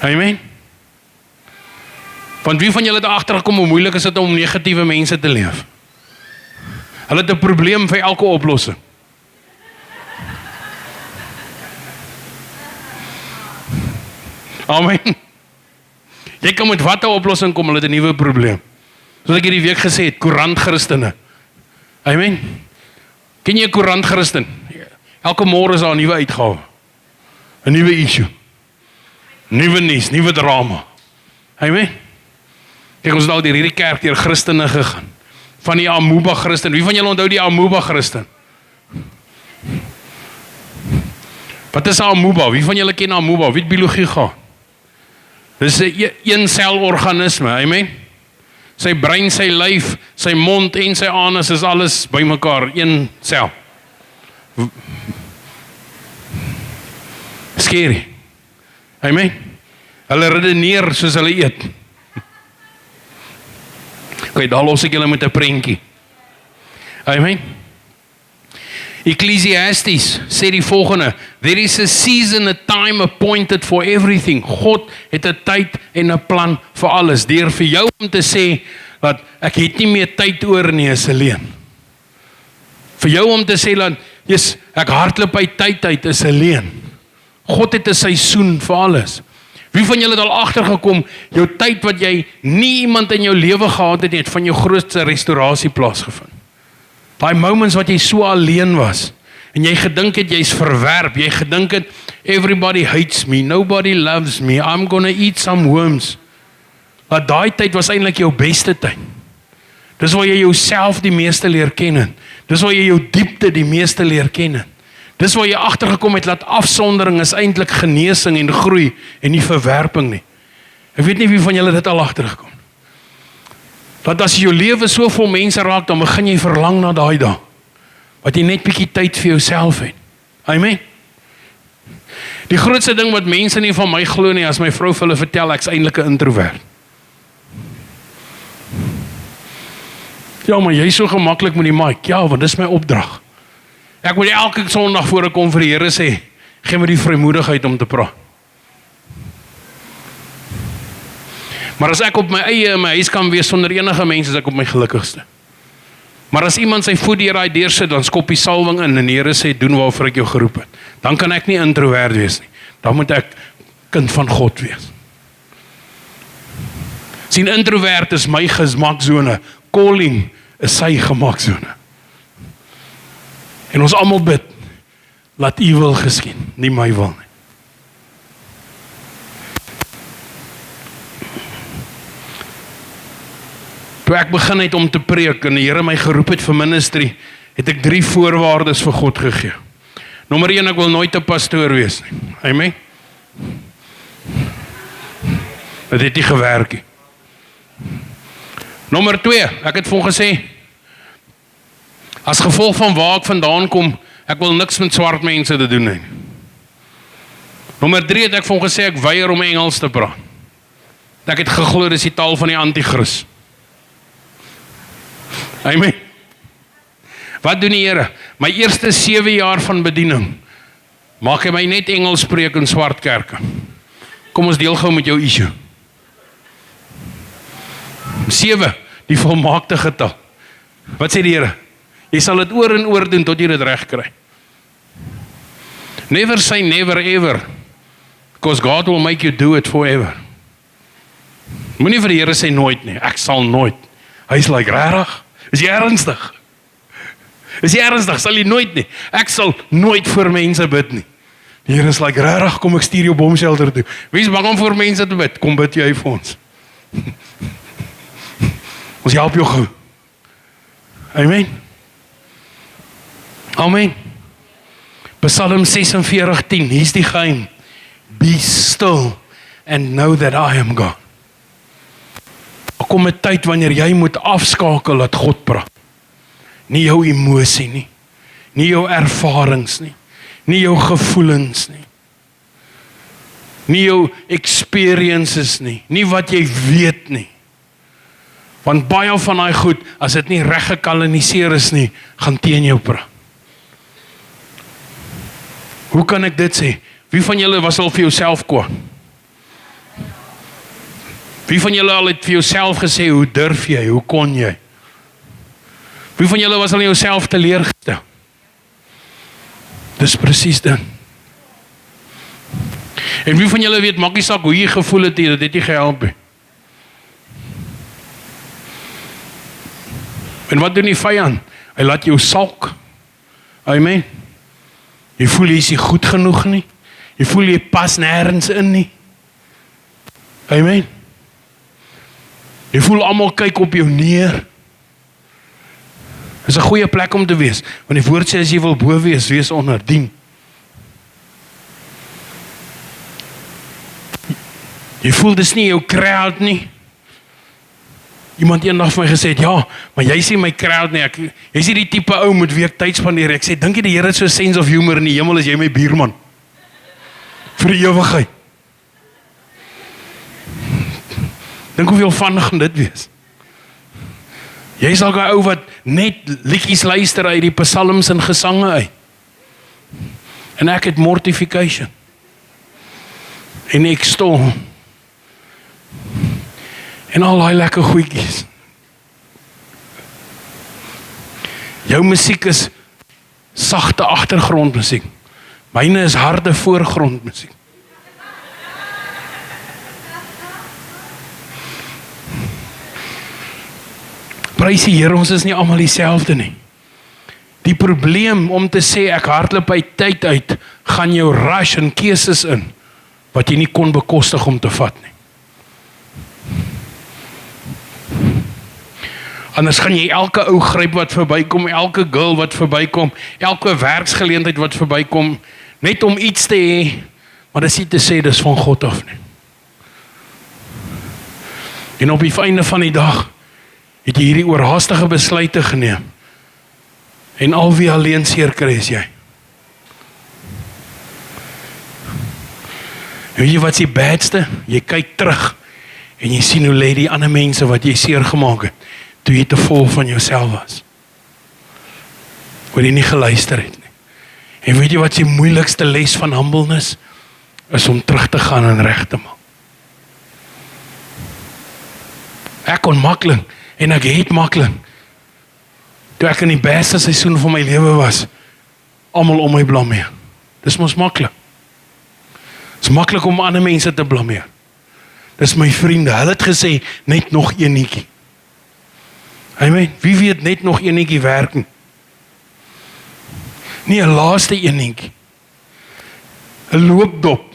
Amen. Want wie van julle het agtergekom hoe moeilik is dit om negatiewe mense te leef? Hulle het 'n probleem vir elke oplossing. Amen. Jy kan met wat 'n oplossing kom, hulle het 'n nuwe probleem. Soos ek hierdie week gesê het, koerantchristene. Amen. Ken jy 'n koerantchristen? Elke môre is daar 'n nuwe uitgawe. 'n Nuwe issue. Nuwe nuus, nuwe drama. Amen. Kyk, ons het al deur hierdie kerk deur Christene gegaan. Van die Amoeba Christen. Wie van julle onthou die Amoeba Christen? Wat is 'n Amoeba? Wie van julle ken Amoeba? Wie het biologie gehad? Dis 'n een-selorganisme, amen. Sy brein, sy lyf, sy mond en sy anus is alles bymekaar, een sel. Scary. Amen. Hulle redeneer soos hulle eet. Okay, daar los ek julle met 'n prentjie. Amen. Ecclesiastes sê die volgende: There is a season, a time appointed for everything. God het 'n tyd en 'n plan vir alles. Deur vir jou om te sê dat ek het nie meer tyd oor nie, is 'n leuen. Vir jou om te sê dat ek hardloop by tyd uit, is 'n leuen. God het 'n seisoen vir alles. Wie van julle het al agtergekom, jou tyd wat jy nie iemand in jou lewe gehad het van jou grootste restaurasie plaasgevind? Daai moments wat jy so alleen was, en jy gedink het jy's verwerp, jy gedink het, everybody hates me, nobody loves me, I'm gonna eat some worms. Dat daai tyd was eintlik jou beste tyd. Dis waar jy jouself die meeste leer ken het. Dis waar jy jou diepte die meeste leer ken het. Dis waar jy agtergekom het, dat afsondering is eintlik genesing en groei, en nie verwerping nie. Ek weet nie wie van julle dit al agtergekom. Dat as jou lewe so vol mense raak, dan begin jy verlang na daai dag, wat jy net bietjie tyd vir jouself het. Amen. Die grootste ding wat mense nie van my glo nie, as my vrou vir hulle vertel, ek's eintlik 'n introvert. Ja, maar jy is so gemaklik met die mic. Ja, want dis my opdrag. Ek moet elke Sondag voor ek kom vir die Here sê, gee my die vrymoedigheid om te praat. Maar as ek op my eie in my huis kan wees sonder enige mense, is ek op my gelukkigste. Maar as iemand sy voet deur daai deur sit, dan skop die salwing in en die Here sê, doen waarvoor ek jou geroep het. Dan kan ek nie introvert wees nie. Dan moet ek kind van God wees. Sien, introvert is my gemakzone. Calling is sy gemaaksone. En ons almal bid, laat U wil geskied, nie my wil nie. Toe ek begin het om te preek en die Here my geroep het vir ministry, het ek 3 voorwaardes vir God gegee. Nommer 1, ek wil nooit 'n pastoor wees nie. Amen. Dit het nie gewerk nie. Nommer 2, ek het vir hom gesê, as gevolg van waar ek vandaan kom, ek wil niks met swart mense te doen nie. Nommer 3 het ek vir hom gesê, ek weier om Engels te praat. Ek het geglo dis die taal van die anti-kris. Amen. Wat doen die Here? My eerste 7 jaar van bediening, maak hy my net Engels spreek in swart kerke. Kom ons deel gou met jou issue. 7, die volmaakte getal. Wat sê die Here? Jy sal dit oor en oor doen tot jy dit reg kry. Never say never ever, because God will make you do it forever. Moenie vir die Here sê nooit nie, ek sal nooit. Hy is like, regtig? Is jy ernstig? Is jy ernstig? Sal jy nooit nie? Ek sal nooit vir mense bid nie. Die Here is like, regtig, kom ek stuur jou bomshelter toe. Wie is bang om vir mense te bid? Kom bid jy vir ons. Ons help jou gou. Amen. Amen. Psalm 46:10, hier's die geheim. Be still and know that I am God. Daar kom 'n tyd wanneer jy moet afskakel dat God praat. Nie jou emosie nie, nie jou ervarings nie, nie jou gevoelens nie, nie jou experiences nie, nie wat jy weet nie. Want baie van daai goed, as dit nie reg gekanaliseer is nie, gaan teen jou praat. Hoe kan ek dit sê? Wie van julle was al vir jouself kwaad? Wie van julle al het vir jouself gesê, hoe durf jy, hoe kon jy? Wie van julle was al in jouself teleurgestel? Dis presies dit. En wie van julle weet, maak nie saak hoe jy gevoel het hier, dit het nie gehelp nie. En wat doen die vyand? Hy laat jou sulk. Amen. Jy voel jy is nie goed genoeg nie. Jy voel jy pas nêrens in nie. Amen. Jy voel almal kyk op jou neer. Dis 'n goeie plek om te wees, want die woord sê as jy wil bo wees, wees onder, dien. Jy voel dis nie jou crowd nie. Iemand eendag vir my gesê het, ja, maar jy sê my crowd nie, jy sê die tipe ou met wie ek tyd spandeer. Ek sê, dink jy die Here het so 'n sense of humor in die hemel, as jy my buurman? Vir die ewigheid. Dink hoeveel van gaan dit wees? Jy is al 'n ou wat net liedjies luister uit die psalms en gesange uit. En ek het mortification. En ek stol. En al die lekker goedjies. Jou musiek is sagte agtergrondmusiek. Myne is harde voorgrondmusiek. Prys die Here, ons is nie almal dieselfde nie. Die probleem om te sê ek hardloop uit tyd uit, gaan jou rush en keuses in wat jy nie kon bekostig om te vat nie. Anders gaan jy elke ou gryp wat verbykom, elke girl wat verbykom, elke werksgeleentheid wat verbykom, net om iets te hê, maar dis nie te sê dis van God af nie. En op die einde van die dag het jy hierdie oorhaastige besluite geneem. En al wie alleen seer kry is jy. Weet jy wat is die badste? Jy kyk terug en jy sien hoe lê die ander mense wat jy seer gemaak het, toe jy te vol van jouself was. Waar jy nie geluister het nie. En weet jy wat is die moeilikste les van humbleness? Is om terug te gaan en reg te maak. Ek kon maklik, en ek het maklik, toe ek in die beste seisoen van my lewe was, almal om my blameer. Dis mos maklik. Dis maklik om ander mense te blameer. Dis my vriende, hulle het gesê, net nog een netjie. Amen. Wie weet net nog enetjie werk nie? Nie 'n laaste enetjie. 'n Loopdop.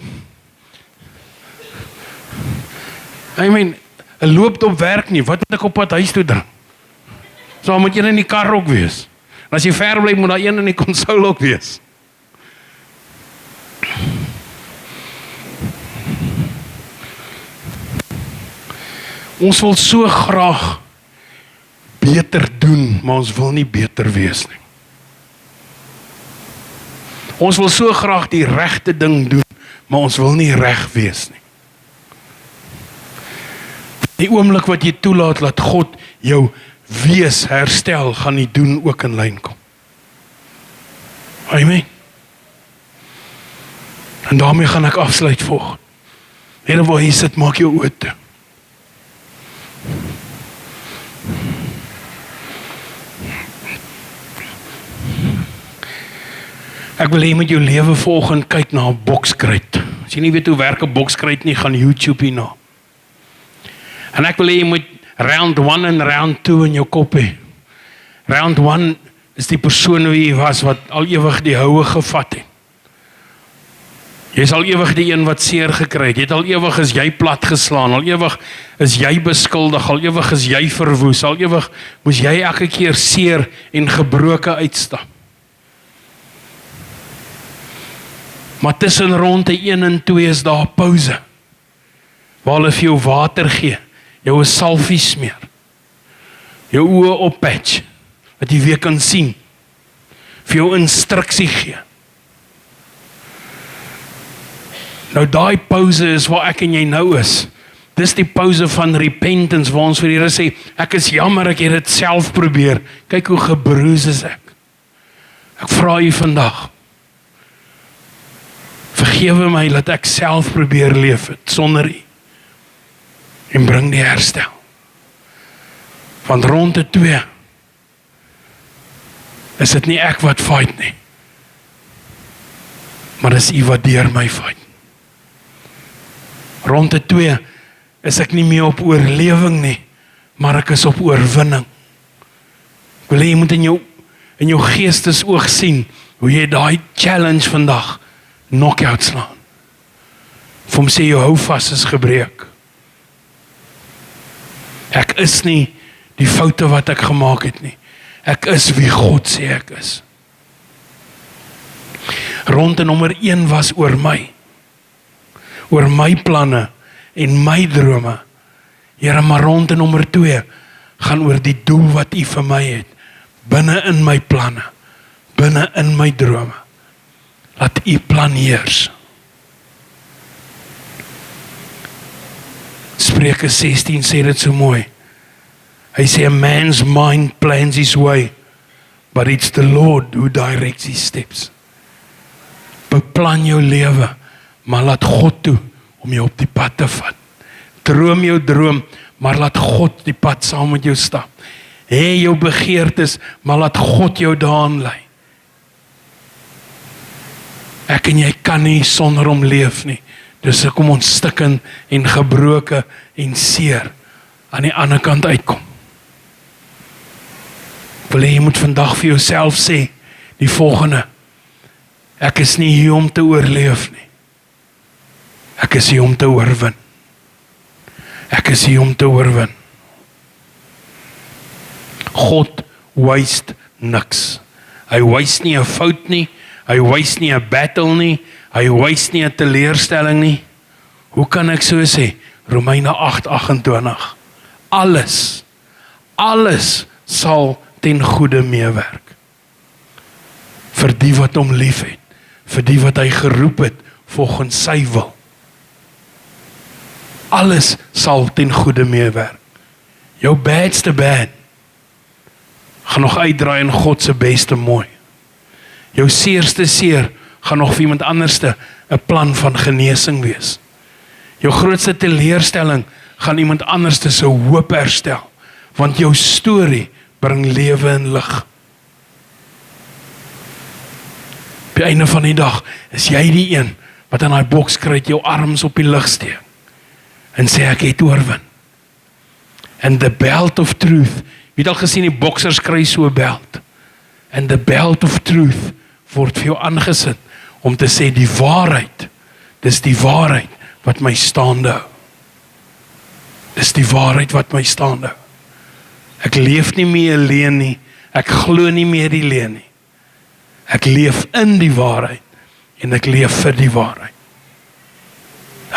Amen. 'n Loopdop werk nie. Wat moet ek op pad huis toe dra? So moet een in die kar ook wees. En as jy ver bly, moet daar een in die konsol ook wees. Ons wil so graag beter doen, maar ons wil nie beter wees nie. Ons wil so graag die regte ding doen, maar ons wil nie reg wees nie. Die oomblik wat jy toelaat, laat God jou wees herstel, gaan die doen ook in lyn kom. Amen. En daarmee gaan ek afsluit volg. Here, waar jy sit, maak jou oë toe. Ek wil hê met jou lewe volgend kyk na 'n bokskruit. As jy nie weet hoe werk 'n bokskruit nie, gaan YouTube hierna. En ek wil hê jy moet round 1 en round 2 in jou kop hê. Round 1 is die persoon wie jy was wat al ewig die houe gevat het. Jy is al ewig die een wat seer gekry het. Jy het al ewig is jy plat geslaan. Al ewig is jy beskuldig. Al ewig is jy verwoes. Al ewig moes jy elke keer seer en gebroke uitstap. Maar tussen ronde 1 en 2 is daar 'n pouse. Waar hulle vir jou water gee. Jou 'n salfie smeer. Jou oë oppatch. Dat jy weer kan sien. Vir jou instruksie gee. Nou daai pouse is waar ek en jy nou is. Dis die pouse van repentance waar ons vir die Here sê, ek is jammer ek het dit self probeer. Kyk hoe gebroes is ek. Ek vra u vandag. Vergewe my dat ek self probeer leef het sonder u. En bring die herstel. Want ronde 2 is dit nie ek wat fight nie. Maar dis u wat deur my fight. Ronde 2 is ek nie meer op oorlewing nie, maar ek is op oorwinning. Ek wil hê jy moet in jou geestesoog sien, hoe jy daai challenge vandag knock-out slaan. Vir hom sê jou houvas is gebreek. Ek is nie die foute wat ek gemaak het nie. Ek is wie God sê ek is. Ronde nommer 1 was oor my. Oor my planne en my drome. Here, maar ronde nommer 2 gaan oor die doel wat u vir my het. Binne in my planne. Binne in my drome. Laat u plan heers. Spreuke 16 sê dit so mooi. Hy sê, a man's mind plans his way, but it's the Lord who directs his steps. Beplan jou lewe, maar laat God toe om jou op die pad te vat. Droom jou droom, maar laat God die pad saam met jou stap. Hê jou begeertes, maar laat God jou daarin lei. Ek en jy kan nie sonder hom leef nie. Dus ek kom ons stikken en gebroke en seer aan die ander kant uitkom. Wil jy moet vandag vir jouself sê, die volgende, ek is nie hier om te oorleef nie. Ek is hier om te oorwin. Ek is hier om te oorwin. God waste niks. Hy waste nie 'n fout nie, hy waste nie 'n battle nie, hy waste nie 'n teleurstelling nie. Hoe kan ek so sê? Romeine 8:28. Alles sal ten goeie meewerk. Vir die wat hom liefhet, vir die wat hy geroep het volgens sy wil. Alles sal ten goeie meewerk. Jou badste bad gaan nog uitdraai in God se beste mooi. Jou seerste seer gaan nog vir iemand anderste 'n plan van genesing wees. Jou grootste teleurstelling gaan iemand anderste se hoop herstel, want jou storie bring lewe en lig. Op die einde van die dag is jy die een wat in daai bokskruit jou arms op die lug steek en sê ek het oorwin. And the belt of truth, Jy het al gesien, die boksers kry so 'n belt. And the belt of truth word vir jou aangesit om te sê die waarheid, dis die waarheid wat my staande hou. Dis die waarheid wat my staande hou. Ek leef nie meer alleen nie, ek glo nie meer die leuen nie. Ek leef in die waarheid en ek leef vir die waarheid.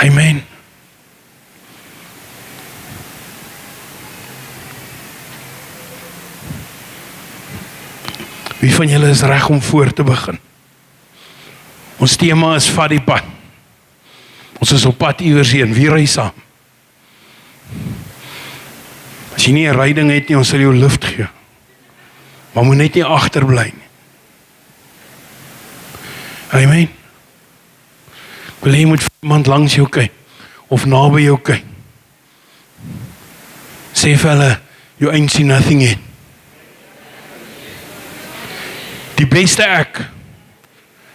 Amen. Wie van julle is reg om voor te begin? Ons tema is vat die pad. Ons is op pad iewers heen. Wie ry saam? As jy nie 'n ryding het nie, ons sal jou lift gee. Maar moet net nie agterbly nie. Amen. Wil jy moet iemand langs jou kyk of naby jou kyk? Sê vir hulle, you ain't seen nothing yet. Die beste ek,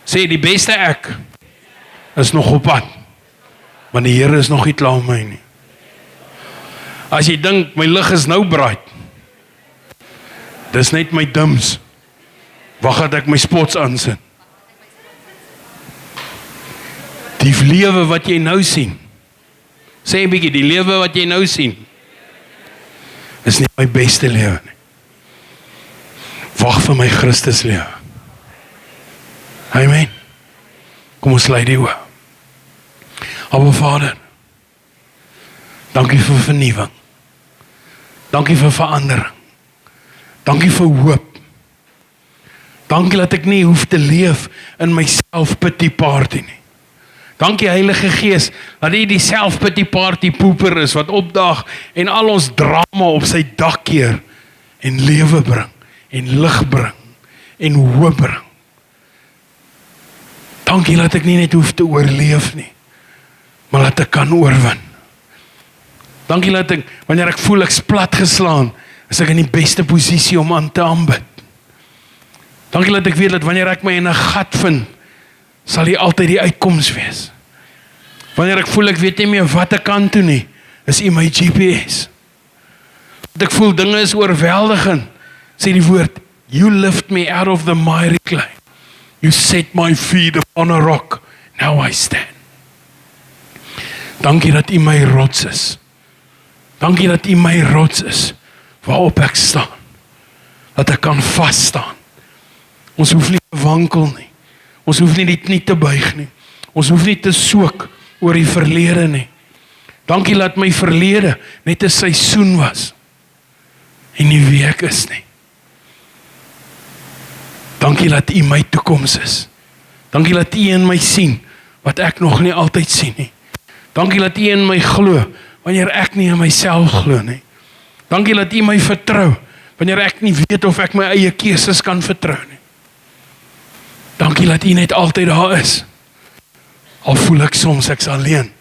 sê die beste ek, is nog op pad, want die Here is nog nie klaar met my nie. As jy dink, my lig is nou bright, dis net my dims, wag dat ek my spots aansit. Die lewe wat jy nou sien, sê 'n bietjie, die lewe wat jy nou sien, is nie my beste lewe nie. Wag vir my Christus lewe. Amen. Kom ons sluit die oë. Aba Vader, dankie vir vernuwing. Dankie vir verandering. Dankie vir hoop. Dankie dat ek nie hoef te leef in my self-pity party nie. Dankie Heilige Gees, dat U die self-pity party poeper is, wat opdaag en al ons drama op sy dak keer, en lewe bring, en lig bring, en hoop bring. Dankie dat ek nie net hoef te oorleef nie, maar dat ek kan oorwin. Dankie dat ek, wanneer ek voel ek's plat geslaan, is ek in die beste posisie om aan te aanbid. Dankie dat ek weet dat wanneer ek my in 'n gat vind, sal U altyd die uitkoms wees. Wanneer ek voel ek weet nie meer wat ek kan doen nie, is U my GPS. Dat ek voel dinge is oorweldigend, sê die woord, You lift me out of the miry clay. You set my feet upon a rock. Now I stand. Dankie dat U my rots is. Dankie dat U my rots is, waarop ek staan. Dat ek kan vas staan. Ons hoef nie te wankel nie. Ons hoef nie die knie te buig nie. Ons hoef nie te soek oor die verlede nie. Dankie dat my verlede net 'n seisoen was en nie wie ek is nie. Dankie dat U my toekoms is. Dankie dat U in my sien wat ek nog nie altyd sien nie. Dankie dat U in my glo wanneer ek nie in myself glo nie. Dankie dat U my vertrou wanneer ek nie weet of ek my eie keuses kan vertrou nie. Dankie dat U net altyd daar is. Al voel ek soms ek's alleen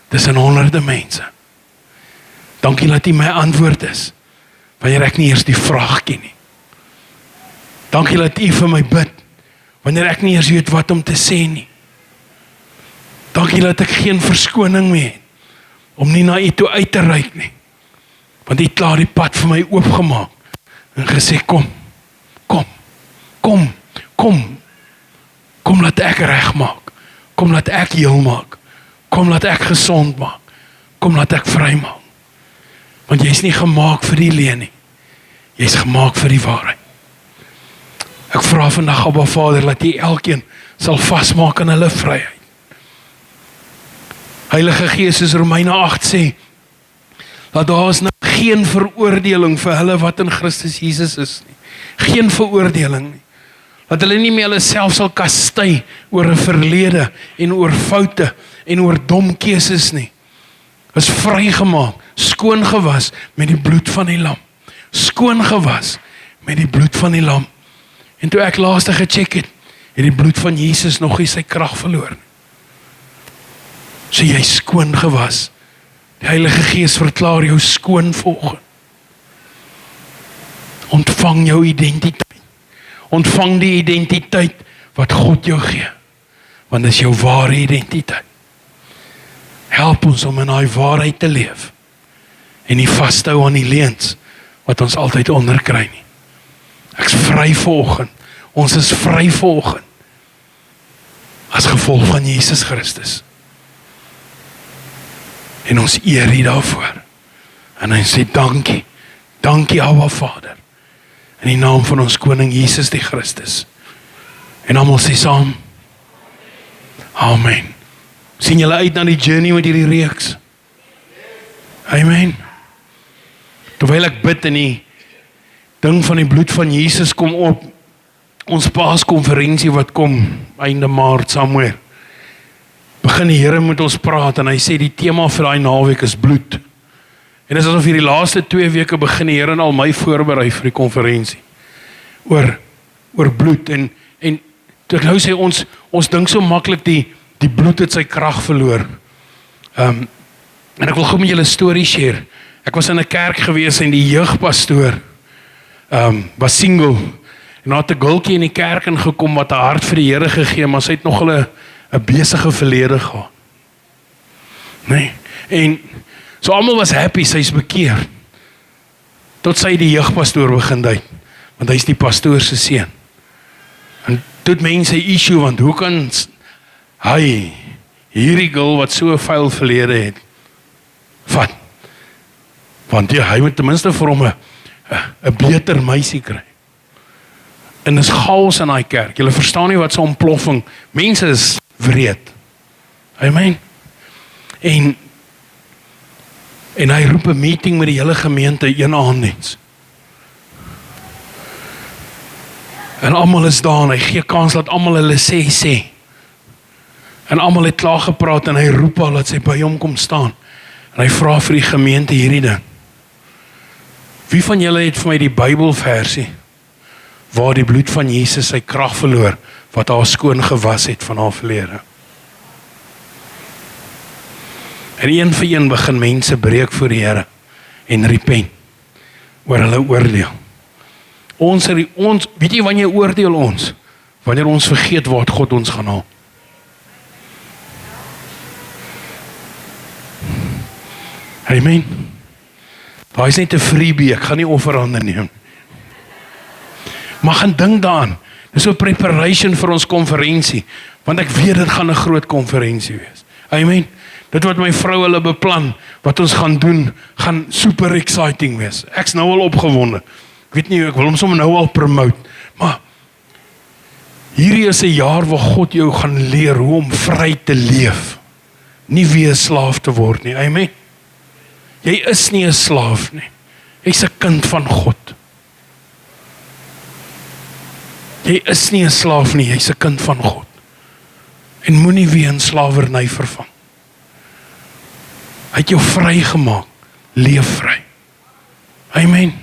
tussen honderde mense. Dankie dat U my antwoord is wanneer ek nie eers die vraag ken nie. Dankie dat U vir my bid wanneer ek nie eers weet wat om te sê nie. Dankie dat ek geen verskoning meer het om nie na U toe uit te reik nie. Want U het klaar die pad vir my oopgemaak en gesê kom laat ek regmaak. Kom laat ek heel maak. Kom laat ek gesond maak. Kom laat ek vry maak. Want jy's nie gemaak vir die leuen nie. Jy's gemaak vir die waarheid. Ek vra vandag, Abba Vader, dat U elkeen sal vasmaak aan hulle vryheid. Heilige Gees, soos Romeine 8 sê, dat daar is nou geen veroordeling vir hulle wat in Christus Jesus is nie. Geen veroordeling nie. Dat hulle nie meer hulle self sal kastei oor 'n verlede en oor foute en oor dom keuses nie. Is vrygemaak, skoon gewas met die bloed van die lam. Skoon gewas met die bloed van die lam. En toe ek laaste gecheck het die bloed van Jesus nog nie sy krag verloor nie. So jy skoon gewas. Die Heilige Gees verklaar jou skoon volgens. Ontvang jou identiteit. Ontvang die identiteit wat God jou gee. Want dit is jou ware identiteit. Help ons om in daai waarheid te leef. En nie vashou aan die leuns wat ons altyd onderkry nie. Ek's vry vanoggend. Ons is vry vanoggend. As gevolg van Jesus Christus. En ons eer U daarvoor. En hy sê dankie. Dankie Abba Vader. In die naam van ons koning Jesus die Christus. En almal sê saam. Amen. Sien julle uit na die journey met hierdie reeks? Amen. Terwyl ek bid en die ding van die bloed van Jesus kom op, ons paaskonferensie wat kom, einde Maart somewhere, begin die Here met ons praat en hy sê die tema vir daai naweek is bloed. En dis asof hierdie laaste 2 weke begin die Here al my voorberei vir die konferensie. Oor bloed en toe ek nou sê ons dink so maklik die bloed het sy krag verloor. En ek wil gou met julle 'n storie share. Ek was in 'n kerk gewees en die jeugpastoor was single. En daar het 'n girltjie in die kerk ingekom wat 'n hart vir die Here gegee, maar sy het nog 'n besige verlede gehad. Nee. En so almal was happy, sy's bekeer. Tot sy die jeugpastoor begin dui, want hy's die pastoor se seun. En toe het mense 'n issue, want hoe kan hy hierdie girl wat so 'n vuil verlede het vat? Want ja, hy moet ten minste vir hom 'n beter meisie kry. En dis chaos in daai kerk. Julle verstaan nie wat so 'n ontploffing. Mense is wreed. Amen. En hy roep 'n meeting met die hele gemeente, een aanddiens. En almal is daar en hy gee kans dat almal hulle sê. En almal het klaar gepraat en hy roep haar dat sy by hom kom staan. En hy vra vir die gemeente hierdie ding. Wie van julle het vir my die Bybelversie waar die bloed van Jesus sy krag verloor, wat haar skoon gewas het van haar verlede? En een vir een begin mense breek voor die Here en repent oor hulle oordeel. Ons weet jy wanneer oordeel ons? Wanneer ons vergeet waar God ons gaan haal. Amen. Daar is net 'n freebie, ek gaan nie offerande neem. Maar gaan dink daaraan. Dis 'n preparation vir ons konferensie, want ek weet dit gaan 'n groot konferensie wees. Amen. Dit wat my vrou hulle beplan, wat ons gaan doen, gaan super exciting wees. Ek's nou al opgewonde. Ek weet nie, ek wil hom sommer nou al promote, maar hierdie is 'n jaar waar God jou gaan leer hoe om vry te leef. Nie weer 'n slaaf te word nie. Amen. Jy is nie 'n slaaf nie. Jy's 'n kind van God. Jy is nie 'n slaaf nie, jy's 'n kind van God. En moenie weer in slawerny vervang. Hy het jou vry gemaak. Leef vry. Amen.